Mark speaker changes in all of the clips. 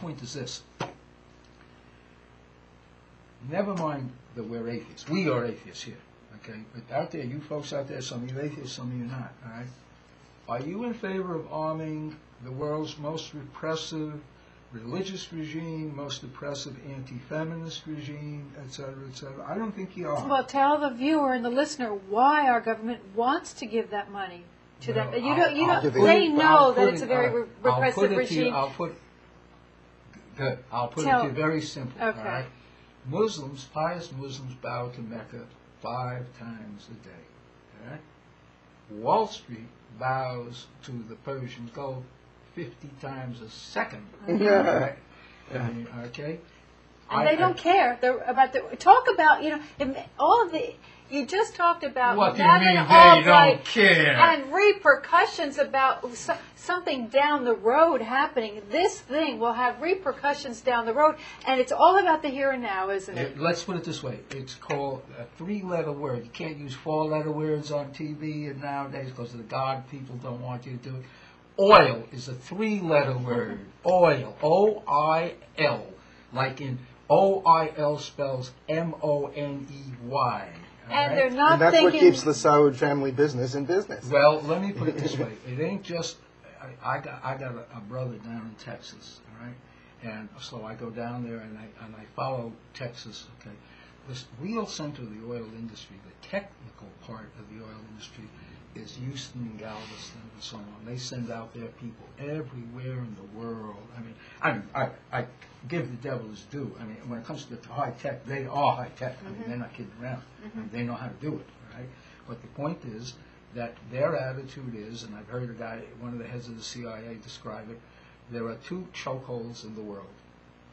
Speaker 1: point is this. Never mind that we're atheists. We are atheists here, okay? But out there, you folks out there, some of you atheists, some of you not, all right? Are you in favor of arming the world's most repressive religious regime, most oppressive anti-feminist regime, et cetera, et cetera? I don't think you are.
Speaker 2: Well, tell the viewer and the listener why our government wants to give that money to them. They know that it's a very repressive regime.
Speaker 1: I'll put it to you very simple.
Speaker 2: Okay.
Speaker 1: All right? Muslims, pious Muslims, bow to Mecca 5 times a day. All right? Wall Street bows to the Persian Gulf 50 times a second. Right? Okay?
Speaker 2: And they don't care. Talk about, all of the, you just talked about
Speaker 1: what do you mean they don't care?
Speaker 2: And repercussions about something down the road happening. This thing will have repercussions down the road, and it's all about the here and now, isn't it?
Speaker 1: Let's put it this way. It's called a 3-letter word. You can't use 4-letter words on TV and nowadays because the God people don't want you to do it. Oil is a 3-letter word. Oil. O-I-L. Like in O-I-L spells M-O-N-E-Y.
Speaker 2: And they're not
Speaker 3: that's
Speaker 2: thinking...
Speaker 3: what keeps the Saud family business in business.
Speaker 1: Well, let me put it this way. It ain't just... I got a brother down in Texas, all right? And so I go down there and I follow Texas, okay? This real center of the oil industry, the technical part of the oil industry, is Houston and Galveston and so on. They send out their people everywhere in the world. I give the devil his due. I mean, when it comes to high tech, they are high tech. I mean, they're not kidding around. I mean, they know how to do it, right? But the point is that their attitude is, and I've heard a guy, one of the heads of the CIA, describe it. There are 2 chokeholds in the world.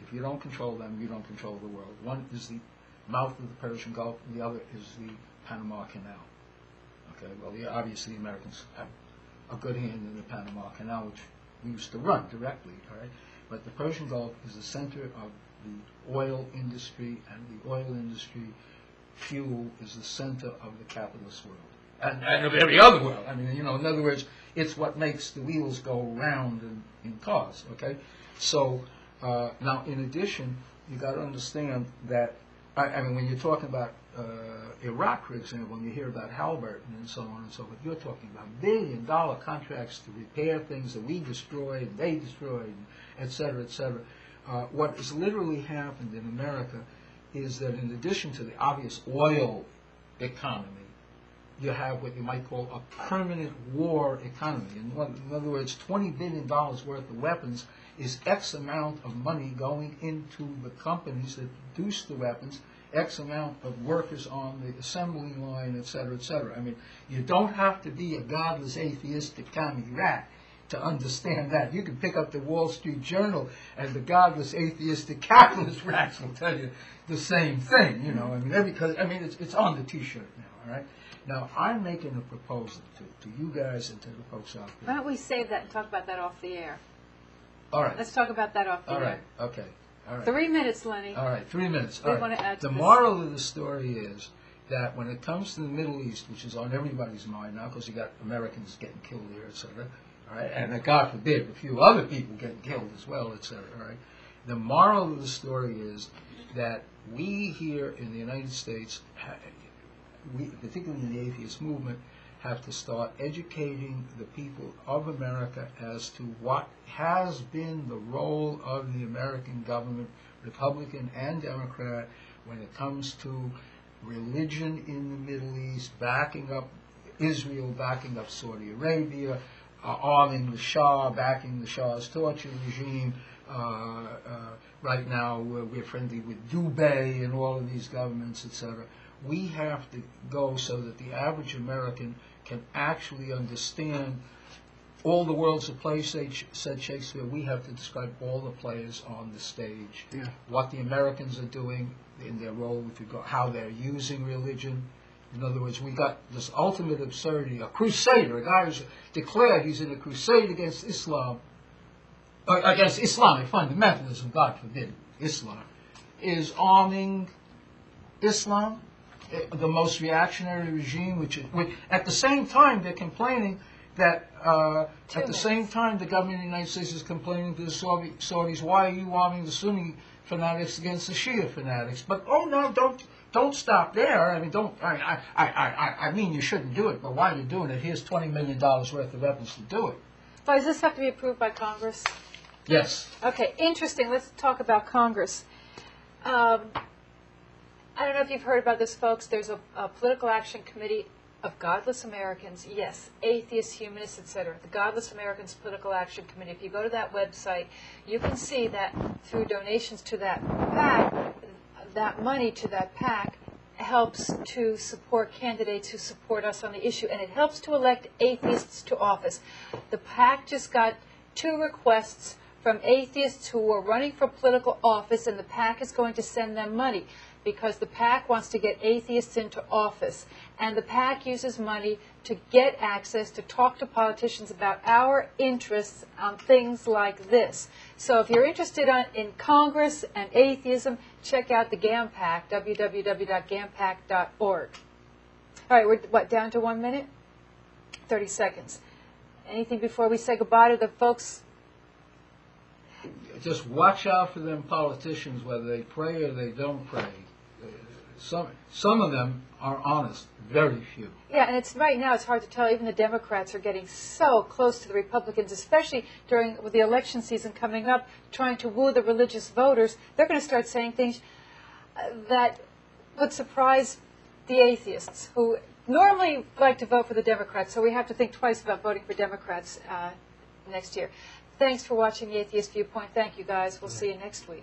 Speaker 1: If you don't control them, you don't control the world. One is the mouth of the Persian Gulf, and the other is the Panama Canal. Okay, well, obviously the Americans have a good hand in the Panama Canal, which we used to run directly, all right? But the Persian Gulf is the center of the oil industry, and the oil industry fuel is the center of the capitalist world. And of every other world. I mean, in other words, it's what makes the wheels go round in cars, okay? So, now, in addition, you got to understand that, I mean, when you're talking about Iraq, for example, when you hear about Halliburton and so on and so forth, you're talking about billion-dollar contracts to repair things that we destroyed, and they destroyed, and et cetera, et cetera. What has literally happened in America is that in addition to the obvious oil economy, you have what you might call a permanent war economy. In other words, $20 billion worth of weapons is X amount of money going into the companies that produce the weapons, X amount of workers on the assembly line, et cetera, et cetera. I mean, you don't have to be a godless, atheistic commie rat to understand that. You can pick up the Wall Street Journal, and the godless, atheistic, capitalist rats will tell you the same thing. It's on the T-shirt now. All right. Now, I'm making a proposal to you guys and to the folks out there.
Speaker 2: Why don't we save that and talk about that off the air?
Speaker 1: All right.
Speaker 2: Let's talk about that off the air.
Speaker 1: All right. Okay. All right.
Speaker 2: 3 minutes, Lenny.
Speaker 1: All right. 3 minutes.
Speaker 2: We want to add to
Speaker 1: the
Speaker 2: this.
Speaker 1: moral of the story is that when it comes to the Middle East, which is on everybody's mind now because you got Americans getting killed here, et cetera, all right, and God forbid a few other people getting killed as well, et cetera, all right. The moral of the story is that we here in the United States, we, particularly in the atheist movement, have to start educating the people of America as to what has been the role of the American government, Republican and Democrat, when it comes to religion in the Middle East, backing up Israel, backing up Saudi Arabia, arming the Shah, backing the Shah's torture regime. Right now we're friendly with Dubai and all of these governments, etc. We have to go so that the average American can actually understand all the world's a play, said Shakespeare. We have to describe all the players on the stage, what the Americans are doing in their role with regard, how they're using religion. In other words, we got this ultimate absurdity, a crusader, a guy who's declared he's in a crusade against Islam, against Islamic fundamentalism, God forbid, Islam, is arming Islam, the most reactionary regime, which at the same time they're complaining that at the
Speaker 2: minutes.
Speaker 1: same time the government of the United States is complaining to the Saudis, why are you arming the Sunni fanatics against the Shia fanatics? But oh no, don't stop there. I mean, I mean, you shouldn't do it. But while you're doing it, here's $20 million worth of weapons to do it.
Speaker 2: But does this have to be approved by Congress?
Speaker 1: Yes.
Speaker 2: Okay, interesting. Let's talk about Congress. I don't know if you've heard about this, folks. There's a political action committee of godless Americans, yes, atheists, humanists, etc. The Godless Americans Political Action Committee. If you go to that website, you can see that through donations to that PAC, that money to that PAC helps to support candidates who support us on the issue, and it helps to elect atheists to office. The PAC just got 2 requests from atheists who are running for political office, and the PAC is going to send them money because the PAC wants to get atheists into office. And the PAC uses money to get access to talk to politicians about our interests on things like this. So if you're interested in Congress and atheism, check out the GAMPAC, www.gampac.org. All right, we're down to 1 minute? 30 seconds. Anything before we say goodbye to the folks?
Speaker 1: Just watch out for them politicians, whether they pray or they don't pray. Some of them are honest, very few.
Speaker 2: Yeah, and it's right now it's hard to tell. Even the Democrats are getting so close to the Republicans, especially with the election season coming up, trying to woo the religious voters. They're going to start saying things that would surprise the atheists, who normally like to vote for the Democrats. So we have to think twice about voting for Democrats next year. Thanks for watching the Atheist Viewpoint. Thank you, guys. We'll see you next week.